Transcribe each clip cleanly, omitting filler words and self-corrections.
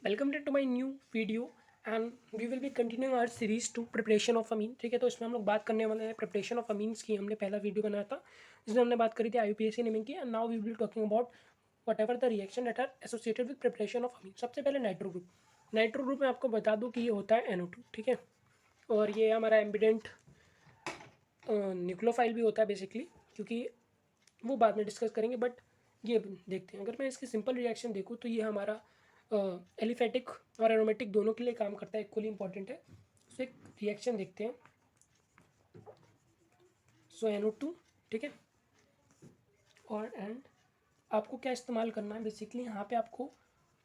Welcome to my new video and we will be continuing our series to preparation of amine. ठीक है, तो इसमें हम लोग बात करने वाले हैं प्रिपरेशन ऑफ अमीन्स की। हमने पहला वीडियो बनाया था जिसमें हमने बात करी थी IUPAC नेमिंग की, and now we will talking about whatever the reaction that are associated with preparation of amine. सबसे पहले नाइट्रो ग्रुप। नाइट्रो ग्रुप में आपको बता दूँ कि ये होता है NO2। ठीक है, और ये हमारा एम्बिडेंट न्यूक्लियोफाइल भी होता है बेसिकली, क्योंकि वो बाद में डिस्कस करेंगे। बट ये देखते हैं, अगर मैं इसकी सिंपल रिएक्शन देखूँ तो ये हमारा एलिफेटिक और एरोमेटिक दोनों के लिए काम करता है, इक्वली इंपॉर्टेंट है। सो एक रिएक्शन देखते हैं। सो NO2, ठीक है, और एंड आपको क्या इस्तेमाल करना है बेसिकली, यहाँ पे आपको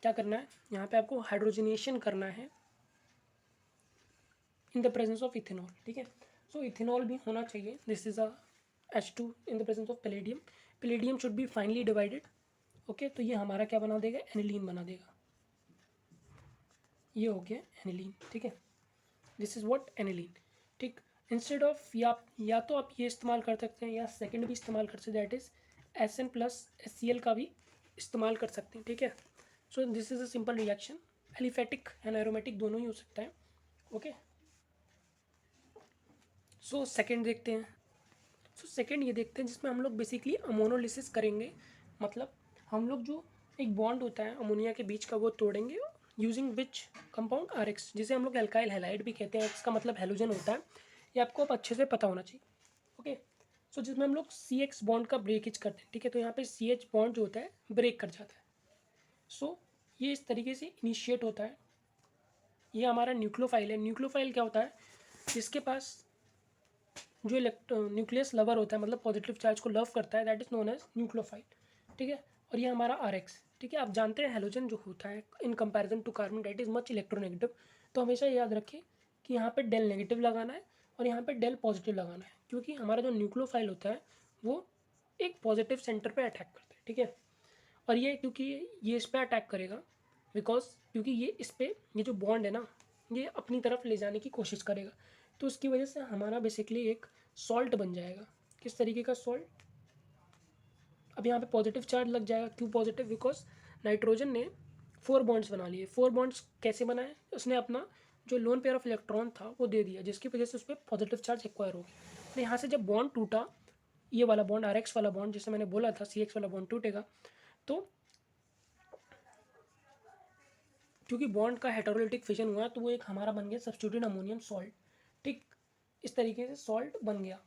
क्या करना है, यहाँ पे आपको हाइड्रोजनेशन करना है इन द प्रेजेंस ऑफ इथेनॉल। ठीक है, सो इथेनॉल भी होना चाहिए। This is H2 in the presence of palladium. Palladium should be finally divided. Okay, तो ये हमारा क्या बना देगा, एनिलीन बना देगा। ये हो गया एनिलीन। ठीक है, दिस इज व्हाट, एनिलीन। ठीक, इंस्टेड ऑफ या तो आप ये इस्तेमाल कर सकते हैं या सेकंड भी इस्तेमाल कर सकते हैं, that is SN plus HCl का भी इस्तेमाल कर सकते हैं। ठीक है, सो this is a simple reaction. Aliphatic and aromatic दोनों ही हो सकता है। ओके, सो सेकंड देखते हैं। सो सेकंड ये देखते हैं जिसमें हम लोग बेसिकली अमोनोलिसिस करेंगे। मतलब हम लोग जो एक बॉन्ड होता है अमोनिया के बीच का वो तोड़ेंगे यूजिंग विच कंपाउंड RX, जिसे हम लोग एल्काइल हैलाइड भी कहते हैं। इसका मतलब हेलोजन होता है, ये आपको अब अच्छे से पता होना चाहिए। ओके, सो जिसमें हम लोग CX बॉन्ड का ब्रेकेज करते हैं। ठीक है, तो यहाँ पे CH बॉन्ड जो होता है ब्रेक कर जाता है। सो ये इस तरीके से इनिशिएट होता है। ये हमारा न्यूक्लियोफाइल है। न्यूक्लियोफाइल क्या होता है, जिसके पास जो न्यूक्लियस लवर होता है, मतलब पॉजिटिव चार्ज को लव करता है, that is known as nucleophile. ठीक है, और ये हमारा RX। ठीक है, आप जानते हैं हेलोजन जो होता है in comparison to carbon that is much electronegative. तो हमेशा याद रखें कि यहाँ पे डेल नेगेटिव लगाना है और यहाँ पे डेल पॉजिटिव लगाना है, क्योंकि हमारा जो न्यूक्लियोफाइल होता है वो एक पॉजिटिव सेंटर पे अटैक करता है। ठीक है, और ये क्योंकि ये इस पर अटैक करेगा बिकॉज क्योंकि ये इस पर ये जो बॉन्ड है ना, ये अपनी तरफ ले जाने की कोशिश करेगा। तो उसकी वजह से हमारा बेसिकली एक सॉल्ट बन जाएगा। किस तरीके का सॉल्ट, अब यहाँ पे पॉजिटिव चार्ज लग जाएगा। क्यों पॉजिटिव, बिकॉज नाइट्रोजन ने 4 बॉन्ड्स बना लिए। 4 बॉन्ड्स कैसे बनाए, उसने अपना जो लोन पेयर ऑफ इलेक्ट्रॉन था वो दे दिया, जिसकी वजह से उस पर पॉजिटिव चार्ज एक्वायर हो गया। तो यहाँ से जब बॉन्ड टूटा, ये वाला बॉन्ड RX वाला बॉन्ड जैसे मैंने बोला था CX वाला बॉन्ड टूटेगा, तो क्योंकि बॉन्ड का हेटेरोलिटिक फिजन हुआ तो वो एक हमारा बन गया सब्स्टिट्यूटेड अमोनियम सॉल्ट। ठीक, इस तरीके से सॉल्ट बन गया।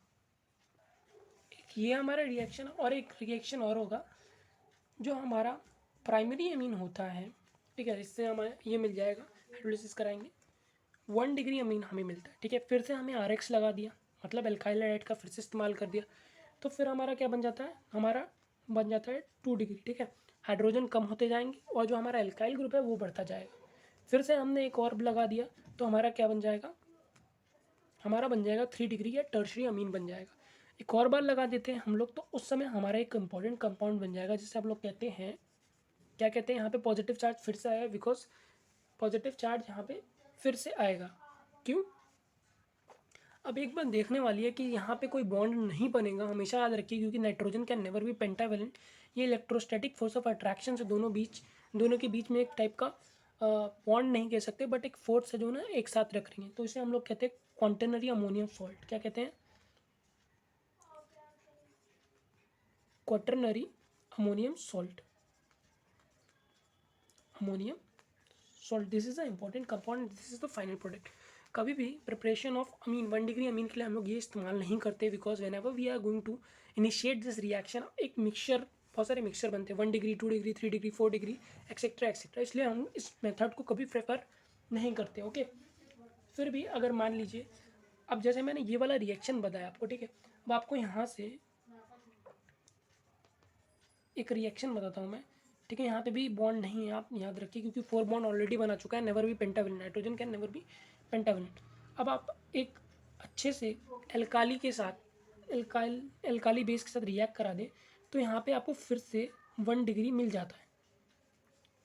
ये हमारा रिएक्शन, और एक रिएक्शन और होगा जो हमारा प्राइमरी अमीन होता है। ठीक है, इससे हमें ये मिल जाएगा, हाइड्रोलिसिस कराएंगे 1 डिग्री अमीन हमें मिलता है। ठीक है, फिर से हमें RX लगा दिया, मतलब एल्काइल हाइड्राइड का फिर से इस्तेमाल कर दिया, तो फिर हमारा क्या बन जाता है, हमारा बन जाता है 2 डिग्री। ठीक है, हाइड्रोजन कम होते जाएंगे और जो हमारा एल्काइल ग्रुप है वो बढ़ता जाएगा। फिर से हमने एक और लगा दिया तो हमारा क्या बन जाएगा, हमारा बन जाएगा 3 डिग्री या टर्शरी अमीन बन जाएगा। एक और बार लगा देते हैं हम लोग, तो उस समय हमारा एक इंपॉर्टेंट कंपाउंड बन जाएगा जिसे आप लोग कहते हैं, क्या कहते हैं, यहाँ पे पॉजिटिव चार्ज फिर से आया, बिकॉज पॉजिटिव चार्ज यहाँ पे फिर से आएगा। क्यों, अब एक बात देखने वाली है कि यहाँ पे कोई बॉन्ड नहीं बनेगा, हमेशा याद रखिए, क्योंकि nitrogen can never be pentavalent. ये इलेक्ट्रोस्टैटिक फोर्स ऑफ अट्रैक्शन से दोनों के बीच में एक टाइप का बॉन्ड नहीं कह सकते, बट एक फोर्स है जो ना एक साथ रख रही है, तो इसे हम लोग कहते हैं क्वांटरनरी अमोनियम सॉल्ट। क्या कहते हैं, quaternary ammonium salt. Ammonium salt, this is the important compound, this is the final product. कभी भी preparation of amine 1 degree amine के लिए हम लोग ये इस्तेमाल नहीं करते, because whenever we are going to initiate this reaction, एक मिक्सचर, बहुत सारे मिक्सचर बनते हैं 1 degree 2 degree 3 degree 4 degree etcetera etcetera, इसलिए हम इस मेथड को कभी प्रेफर नहीं करते। ओके, फिर भी अगर मान लीजिए, अब जैसे मैंने ये वाला रिएक्शन बताया आपको, ठीक है, अब आपको यहाँ से एक रिएक्शन बताता हूँ मैं। ठीक है, यहाँ पे भी बॉन्ड नहीं है, आप याद रखिए, क्योंकि 4 बॉन्ड ऑलरेडी बना चुका है, नेवर भी पेंटावेलेंट, नाइट्रोजन कैन नेवर भी पेंटावेलेंट। अब आप एक अच्छे से एल्काली के साथ, एल्काली बेस के साथ रिएक्ट करा दें, तो यहाँ पे आपको फिर से 1 डिग्री मिल जाता है।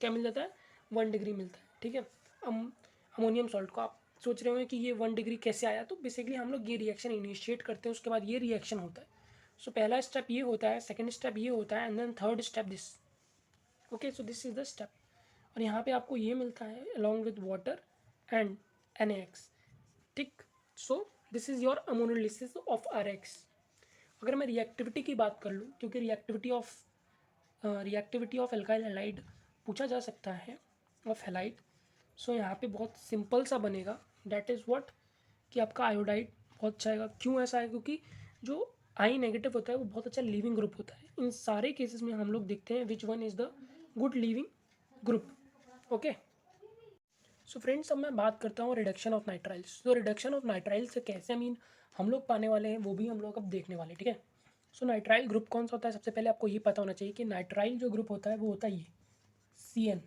क्या मिल जाता है, 1 डिग्री मिलता है। ठीक है, अमोनियम सॉल्ट को आप सोच रहे होंगे कि ये 1 डिग्री कैसे आया, तो बेसिकली हम लोग ये रिएक्शन इनिशिएट करते हैं, उसके बाद ये रिएक्शन होता है। सो पहला स्टेप ये होता है, सेकंड स्टेप ये होता है, and then third step this. Okay, so this is the step. और यहाँ पे आपको ये मिलता है along with water and NaX, ठीक। So this is your ammonolysis of RX। अगर मैं रिएक्टिविटी की बात कर लूँ, क्योंकि रिएक्टिविटी ऑफ एल्काइल हैलाइड पूछा जा सकता है, ऑफ हैलाइड। सो यहाँ पे बहुत सिंपल सा बनेगा, डैट इज़ व्हाट, कि आपका आयोडाइड बहुत अच्छा आएगा। क्यों ऐसा है? क्योंकि जो आई नेगेटिव होता है वो बहुत अच्छा लीविंग ग्रुप होता है। इन सारे केसेस में हम लोग देखते हैं which one is the good leaving group. Okay, so friends अब मैं बात करता हूँ रिडक्शन ऑफ नाइट्राइल्स। तो रिडक्शन ऑफ नाइट्राइल्स से कैसे अमीन हम लोग पाने वाले हैं वो भी हम लोग अब देखने वाले हैं, ठीक है। सो नाइट्राइल ग्रुप कौन सा होता है? सबसे पहले आपको ये पता होना चाहिए कि नाइट्राइल जो ग्रुप होता है वो होता है ये CN।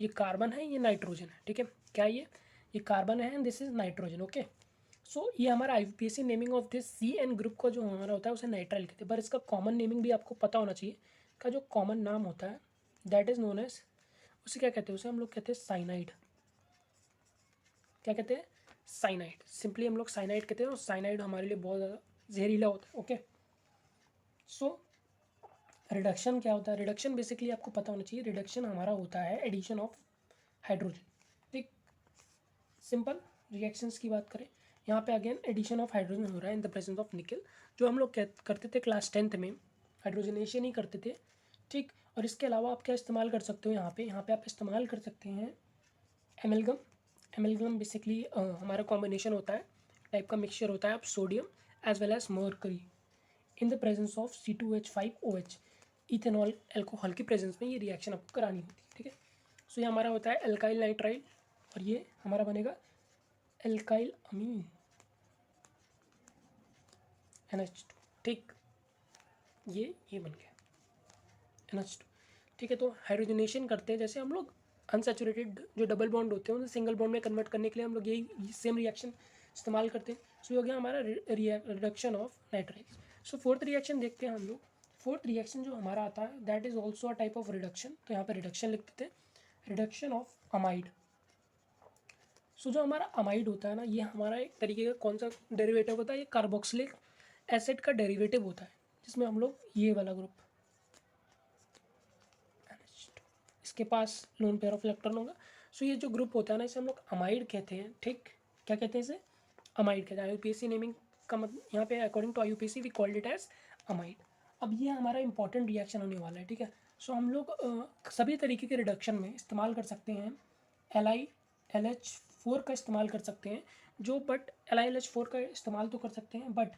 ये कार्बन है, ये नाइट्रोजन है, ठीक है। क्या ये कार्बन है and this is nitrogen. Okay, so ये हमारा IUPAC naming of this CN group का जो हमारा होता है उसे नाइट्राइल कहते हैं। पर इसका कॉमन नेमिंग भी आपको पता होना चाहिए। का जो कॉमन नाम होता है दैट इज नोन एज, उसे क्या कहते हैं? उसे हम लोग कहते हैं साइनाइड। क्या कहते हैं? साइनाइड। सिंपली हम लोग साइनाइड कहते हैं और साइनाइड हमारे लिए बहुत ज़्यादा जहरीला होता है। ओके, सो रिडक्शन क्या होता है? रिडक्शन बेसिकली आपको पता होना चाहिए, रिडक्शन हमारा होता है एडिशन ऑफ हाइड्रोजन, ठीक। सिंपल रिएक्शंस की बात करें, यहाँ पे अगेन एडिशन ऑफ हाइड्रोजन हो रहा है इन द प्रेजेंस ऑफ निकल, जो हम लोग करते थे क्लास 10th में, हाइड्रोजनेशन ही करते थे, ठीक। और इसके अलावा आप क्या इस्तेमाल कर सकते हो? यहाँ पे आप इस्तेमाल कर सकते हैं एमलगम। एमलगम बेसिकली हमारा कॉम्बिनेशन होता है, टाइप का मिक्सचर होता है of sodium as well as mercury in the presence of C2H5OH, ethanol alcohol की प्रेजेंस में ये रिएक्शन आपको करानी होती है, ठीक है। सो ये हमारा होता है एल्काइल नाइट्राइल और ये हमारा बनेगा एल्काइल अमीन NH2, ठीक। ये बन गया NH2, ठीक है। तो हाइड्रोजनेशन करते हैं, जैसे हम लोग अनसैचुरेटेड जो डबल बॉन्ड होते हैं उन्हें सिंगल बॉन्ड में कन्वर्ट करने के लिए हम लोग यही सेम रिएक्शन इस्तेमाल करते हैं। सो ये हो गया हमारा reduction of nitriles. So fourth reaction देखते हैं हम लोग। फोर्थ रिएक्शन जो हमारा आता है that is also a type of reduction. तो यहाँ पे रिडक्शन लिख देते हैं, रिडक्शन ऑफ अमाइड। सो जो हमारा अमाइड होता है ना, ये हमारा एक तरीके का कौन सा डेरिवेटिव होता है? ये कार्बोक्सिलिक एसिड का डेरिवेटिव होता है, जिसमें हम लोग ये वाला ग्रुप, इसके पास लोन पेयर ऑफ इलेक्ट्रॉन होगा। सो ये जो ग्रुप होता है ना, इसे हम लोग अमाइड कहते हैं, ठीक। क्या कहते हैं इसे? अमाइड कहते हैं। IUPAC नेमिंग का मतलब यहाँ पे according to IUPAC we called it as amide. अब ये हमारा इंपॉर्टेंट रिएक्शन होने वाला है, ठीक है। सो हम लोग सभी तरीके के रिडक्शन में इस्तेमाल कर सकते हैं LiLH4 का इस्तेमाल कर सकते हैं, जो बट LiLH4 का इस्तेमाल तो कर सकते हैं but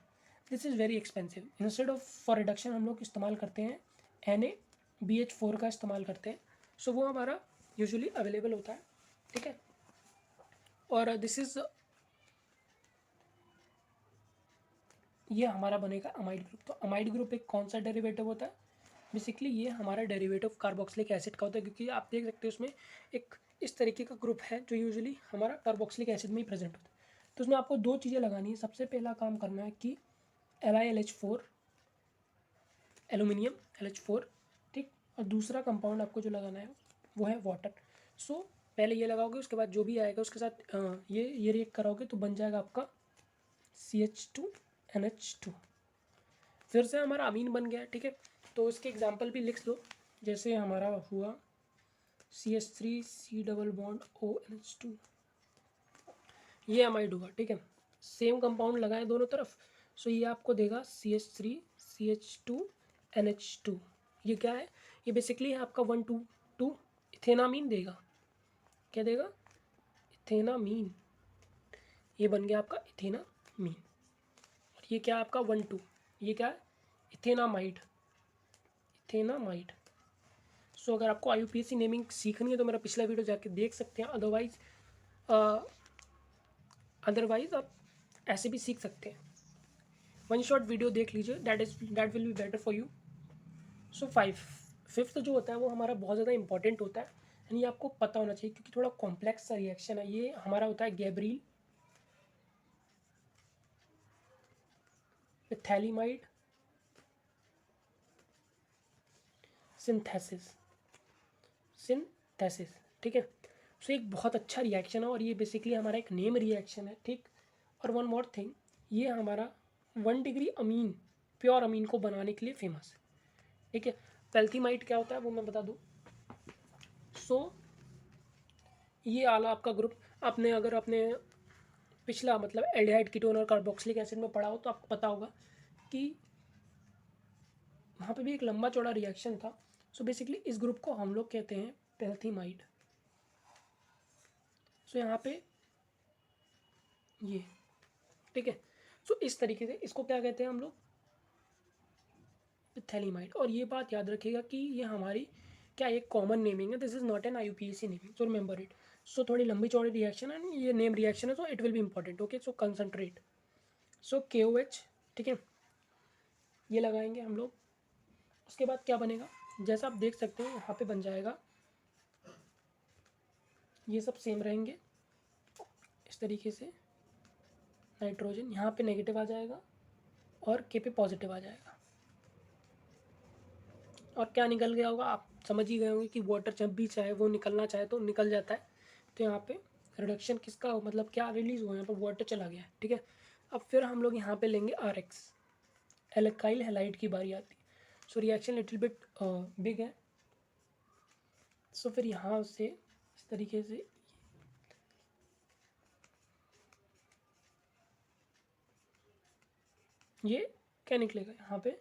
this is very expensive. Instead of for reduction हम लोग इस्तेमाल करते हैं NaBH4 का इस्तेमाल करते हैं। सो वो हमारा यूजुअली अवेलेबल होता है, ठीक है। और दिस इज़, ये हमारा बनेगा अमाइड ग्रुप। तो अमाइड ग्रुप एक कौन सा डेरिवेटिव होता है? बेसिकली ये हमारा डेरिवेटिव कार्बोक्सिलिक एसिड का होता है, क्योंकि आप देख सकते हो उसमें एक इस तरीके का ग्रुप है जो यूजुअली हमारा कार्बोक्सिलिक एसिड में ही प्रेजेंट होता है। तो उसमें आपको दो चीज़ें लगानी है। सबसे पहला काम करना है कि LiLH4 एलुमिनियम LH4, ठीक। और दूसरा कंपाउंड आपको जो लगाना है वो है वाटर। सो पहले ये लगाओगे, उसके बाद जो भी आएगा उसके साथ ये रिएक्ट कराओगे तो बन जाएगा आपका CH2NH2। फिर से हमारा अमीन बन गया, ठीक है। तो इसके एग्जाम्पल भी लिख लो, जैसे हमारा हुआ CH3C डबल बॉन्ड ONH2, ये अमाइड हुआ, ठीक है। सेम कंपाउंड लगाए दोनों तरफ। सो ये आपको देगा CH3CH2NH2। ये क्या है? ये बेसिकली है आपका 1,2,2 इथेनामीन देगा। क्या देगा? इथेनामीन। ये बन गया आपका इथेनामीन। और ये क्या है आपका 1,2, ये क्या है? इथेनामाइड। इथेनामाइड। सो अगर आपको IUPAC नेमिंग सीखनी है तो मेरा पिछला वीडियो जाके देख सकते हैं। अदरवाइज आप ऐसे भी सीख सकते हैं। वन शॉट वीडियो देख लीजिए, that will be better for you. So fifth जो होता है वो हमारा बहुत ज़्यादा इंपॉर्टेंट होता है, यानी आपको पता होना चाहिए क्योंकि थोड़ा कॉम्प्लेक्स सा रिएक्शन है। ये हमारा होता है गैब्रियल इथैलिमाइड सिंथेसिस, ठीक है। सो एक बहुत अच्छा रिएक्शन है और ये बेसिकली हमारा एक नेम रिएक्शन है, ठीक। और वन मोर थिंग, ये हमारा 1 डिग्री अमीन, प्योर अमीन को बनाने के लिए फेमस है, ठीक है। पेल्थिमाइड क्या होता है वो मैं बता दूँ। सो ये आला आपका ग्रुप, आपने अगर अपने पिछला मतलब एल्डिहाइड कीटोन और कार्बोक्सिलिक एसिड में पढ़ा हो तो आपको पता होगा कि वहाँ पे भी एक लंबा चौड़ा रिएक्शन था। सो बेसिकली इस ग्रुप को हम लोग कहते हैं पेल्थिमाइड। सो यहाँ पे ये, ठीक है। सो इस तरीके से इसको क्या कहते हैं हम लोग, थैलीमाइड। और ये बात याद रखिएगा कि ये हमारी क्या एक कॉमन नेमिंग है, this is not an IUPAC naming, so remember it. So थोड़ी लंबी चौड़ी रिएक्शन है, ये नेम रिएक्शन है, so it will be important. Okay, so concentrate, so KOH, ठीक है, ये लगाएंगे हम लोग। उसके बाद क्या बनेगा, जैसा आप देख सकते हैं यहाँ पे बन जाएगा, ये सब सेम रहेंगे इस तरीके से। नाइट्रोजन यहाँ पे नेगेटिव आ जाएगा और K पे पॉजिटिव आ जाएगा। और क्या निकल गया होगा, आप समझ ही गए होंगे कि वाटर जब भी चाहे वो निकलना चाहे तो निकल जाता है। तो यहाँ पे रिडक्शन किसका मतलब क्या रिलीज हुआ, यहाँ पर वाटर चला गया है, ठीक है। अब फिर हम लोग यहाँ पे लेंगे RX, एल्काइल हैलाइड की बारी आती है। So reaction little bit big है। सो फिर यहाँ से इस तरीके से ये क्या निकलेगा, यहाँ पे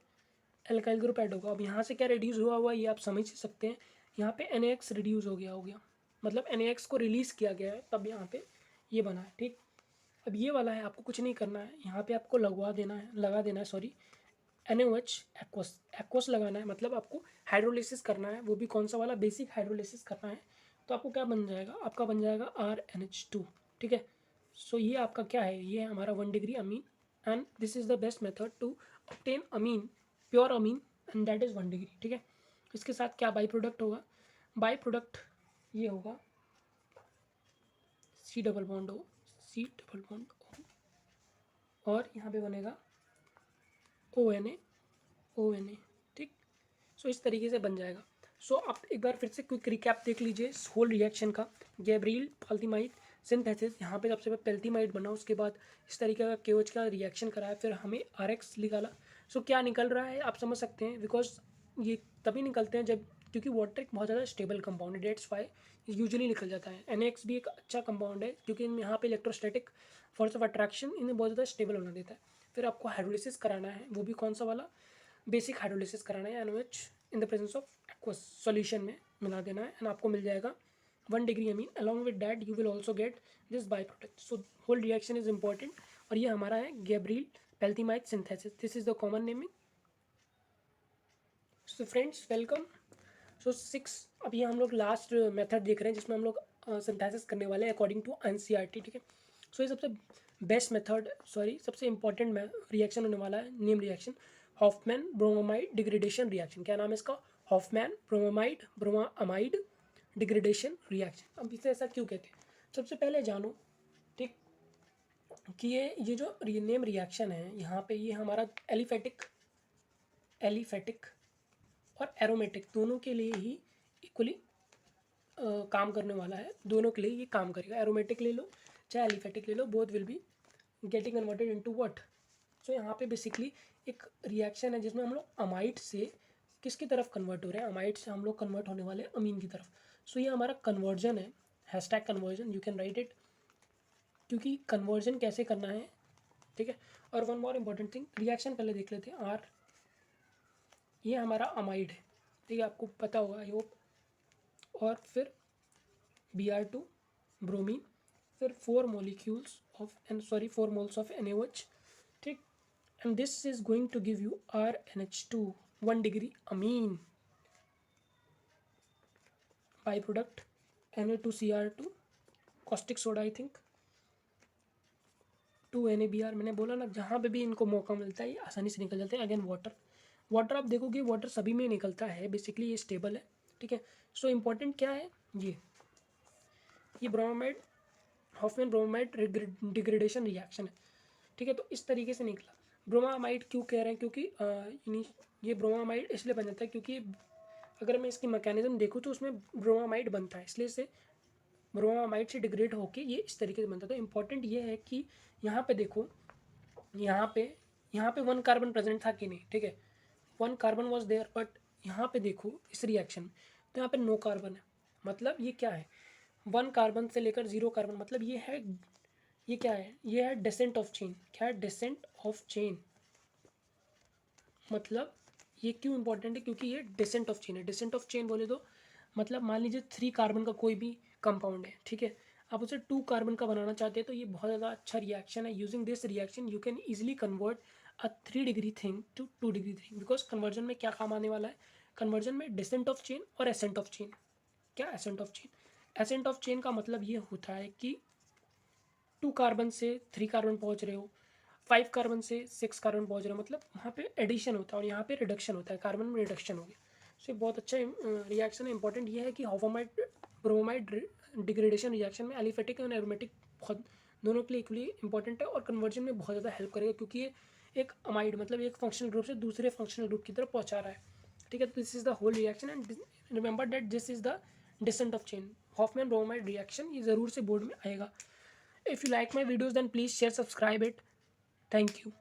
एल्काइल ग्रुप ऐड होगा। अब यहाँ से क्या रिड्यूस हुआ ये आप समझ सकते हैं, यहाँ पे NaX रिड्यूस हो गया, मतलब NaX को रिलीज़ किया गया है, तब यहाँ पे ये बना है, ठीक। अब ये वाला है, आपको कुछ नहीं करना है, यहाँ पे आपको लगा देना है सॉरी, NaOH एक्वस, एक्वस लगाना है, मतलब आपको हाइड्रोलिसिस करना है, वो भी कौन सा वाला, बेसिक हाइड्रोलिसिस करना है। तो आपको क्या बन जाएगा, आपका बन जाएगा RNH2, ठीक है। सो ये आपका क्या है, ये है हमारा 1 degree amine, and this is the best method to obtain amine, pure amine, and that is 1 degree, ठीक है। इसके साथ क्या बाई प्रोडक्ट होगा, बाई प्रोडक्ट ये होगा C डबल बॉन्ड O, और यहाँ पे बनेगा ONA, ठीक। सो इस तरीके से बन जाएगा। सो आप एक बार फिर से क्विक रिकैप देख लीजिए इस होल रिएक्शन का। गैब्रियल पेल्थिमाइड सिंथेसिस, यहाँ पे सबसे पहले पेल्थिमाइड बना, उसके बाद इस तरीके का KOH का रिएक्शन कराया, फिर हमें RX निकाला। सो क्या निकल रहा है आप समझ सकते हैं, बिकॉज ये तभी निकलते हैं जब, क्योंकि वाटर एक बहुत ज़्यादा स्टेबल कंपाउंड है, डेट्स वाई यूजुअली निकल जाता है। NaX भी एक अच्छा कंपाउंड है क्योंकि इनमें यहाँ पे इलेक्ट्रोस्टैटिक फोर्स ऑफ अट्रैक्शन इन्हें बहुत ज़्यादा स्टेबल बना देता है। फिर आपको हाइड्रोलिसिस कराना है, वो भी कौन सा वाला, बेसिक हाइड्रोलिसिस कराना है, NaOH in the presence of aqueous solution में मिला देना है, एंड आपको मिल जाएगा 1 degree amine. Along with that you will also get this by product. So whole reaction is important, और ये हमारा है Gabriel phthalimide synthesis, this is the common naming. So friends welcome. So 6, अभी हम लोग लास्ट मेथड देख रहे हैं जिसमें हम लोग सिंथेसिस करने वाले हैं अकॉर्डिंग टू NCERT, ठीक है। सो ये सबसे बेस्ट मेथड, सॉरी सबसे इंपॉर्टेंट रिएक्शन होने वाला है, name reaction, Hofmann bromamide degradation reaction. क्या नाम है इसका, हॉफमैन ब्रोमामाइड डिग्रेडेशन रिएक्शन। अब इसे ऐसा क्यों कहते हैं, सबसे पहले जानो, ठीक, कि ये जो नेम रिएक्शन है यहाँ पे, ये हमारा एलिफेटिक और एरोमेटिक दोनों के लिए ही इक्वली काम करने वाला है, दोनों के लिए ये काम करेगा। एरोमेटिक ले लो चाहे एलिफेटिक ले लो, both will be getting converted into what. So यहाँ पे बेसिकली एक रिएक्शन है जिसमें हम लोग अमाइड से किसकी तरफ कन्वर्ट हो रहे हैं, अमाइड से हम लोग कन्वर्ट होने वाले हैं अमीन की तरफ। सो ये हमारा कन्वर्जन है, hashtag conversion, you can write it, क्योंकि कन्वर्जन कैसे करना है, ठीक है। और one more important thing, reaction पहले देख लेते हैं। आर, ये हमारा अमाइड है, ठीक है, आपको पता होगा आई होप। और फिर Br2 ब्रोमीन, फिर 4 molecules of four moles of NaOH, ठीक। And this is going to give you RNH2 1 degree amine, by product Na2Cr2, caustic soda I think, 2 NaBr। मैंने बोला ना जहाँ पे भी इनको मौका मिलता है ये आसानी से निकल जाते हैं। अगेन वाटर आप देखोगे वाटर सभी में निकलता है, बेसिकली ये स्टेबल है, ठीक है। सो इम्पॉर्टेंट क्या है, ये bromide, Hoffmann bromide degradation reaction है, ठीक है। तो इस तरीके से निकला। ब्रोमामाइड क्यों कह रहे हैं, क्योंकि ये ब्रोमामाइड इसलिए बन जाता है क्योंकि अगर मैं इसकी मैकेनिज्म देखूँ तो उसमें ब्रोमामाइड बनता है, इसलिए से ब्रोमामाइड से डिग्रेड होके ये इस तरीके से बनता है। तो इम्पॉर्टेंट ये है कि यहाँ पे देखो, यहाँ पे 1 कार्बन प्रेजेंट था कि नहीं, ठीक है, 1 कार्बन वॉज देयर, बट यहाँ पे देखो इस रिएक्शन में तो यहाँ पे नो कार्बन है। मतलब ये क्या है, 1 कार्बन से लेकर 0 कार्बन, मतलब ये क्या है, ये है डिसेंट ऑफ चेन। क्या है, डिसेंट ऑफ चेन। मतलब ये क्यों इंपॉर्टेंट है, क्योंकि ये डिसेंट ऑफ चेन है। डिसेंट ऑफ चेन बोले तो मतलब मान लीजिए 3 कार्बन का कोई भी कंपाउंड है, ठीक है, आप उसे 2 कार्बन का बनाना चाहते हैं, तो ये बहुत ज़्यादा अच्छा रिएक्शन है। Using this reaction you can easily convert a 3 degree thing टू 2 डिग्री थिंग, बिकॉज कन्वर्जन में क्या काम आने वाला है, कन्वर्जन में डिसेंट ऑफ चेन और एसेंट ऑफ चेन। क्या ascent of chain, ascent of chain का मतलब ये होता है कि 2 कार्बन से 3 कार्बन पहुंच रहे हो, 5 कार्बन से 6 कार्बन पहुंच रहे हो, मतलब वहाँ पे एडिशन होता है और यहाँ पे रिडक्शन होता है, कार्बन में रिडक्शन हो गया। सो ये बहुत अच्छा रिएक्शन है। इंपॉर्टेंट ये है कि हाइफॉर्माइड ब्रोमाइड डिग्रेडेशन रिएक्शन में एलिफेटिक और एरोमेटिक बहुत दोनों के लिए इक्वली इंपॉर्टेंट है और कन्वर्जन में बहुत ज़्यादा हेल्प करेगा, क्योंकि ये एक अमाइड मतलब एक फंक्शनल ग्रुप से दूसरे फंक्शनल ग्रुप की तरफ पहुँचा रहा है। ठीक है, तो this is the whole reaction and remember that this is the descent of chain Hofmann bromide reaction. ये ज़रूर से बोर्ड में आएगा। If you like my videos, then please share, subscribe it. Thank you.